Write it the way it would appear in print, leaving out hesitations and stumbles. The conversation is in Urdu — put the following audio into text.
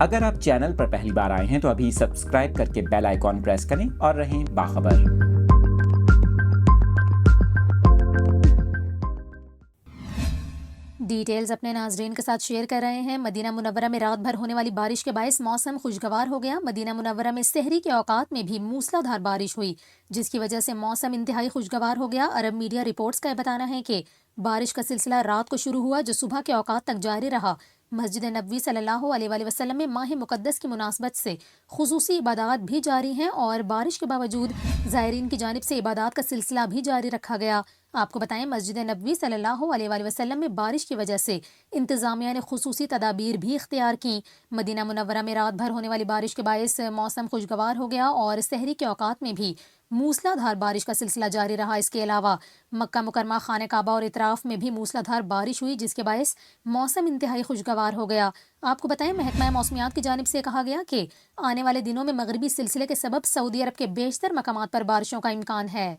اگر آپ چینل پر پہلی بار آئے ہیں تو ابھی سبسکرائب کر کے بیل آئیکن پریس کریں اور رہیں باخبر۔ ڈیٹیلز اپنے ناظرین کے ساتھ شیئر کر رہے ہیں۔ مدینہ منورہ میں رات بھر ہونے والی بارش کے باعث موسم خوشگوار ہو گیا۔ مدینہ منورہ میں سحری کے اوقات میں بھی موسلا دھار بارش ہوئی، جس کی وجہ سے موسم انتہائی خوشگوار ہو گیا۔ عرب میڈیا رپورٹس کا بتانا ہے کہ بارش کا سلسلہ رات کو شروع ہوا، جو صبح کے اوقات تک جاری رہا۔ مسجد نبوی صلی اللہ علیہ وآلہ وسلم میں ماہ مقدس کی مناسبت سے خصوصی عبادات بھی جاری ہیں اور بارش کے باوجود زائرین کی جانب سے عبادات کا سلسلہ بھی جاری رکھا گیا۔ آپ کو بتائیں، مسجد نبوی صلی اللہ علیہ وآلہ وسلم میں بارش کی وجہ سے انتظامیہ نے خصوصی تدابیر بھی اختیار کیں۔ مدینہ منورہ میں رات بھر ہونے والی بارش کے باعث موسم خوشگوار ہو گیا اور سحری کے اوقات میں بھی موسلا دھار بارش کا سلسلہ جاری رہا۔ اس کے علاوہ مکہ مکرمہ، خانہ کعبہ اور اطراف میں بھی موسلا دھار بارش ہوئی، جس کے باعث موسم انتہائی خوشگوار ہو گیا۔ آپ کو بتائیں، محکمہ موسمیات کی جانب سے کہا گیا کہ آنے والے دنوں میں مغربی سلسلے کے سبب سعودی عرب کے بیشتر مقامات پر بارشوں کا امکان ہے۔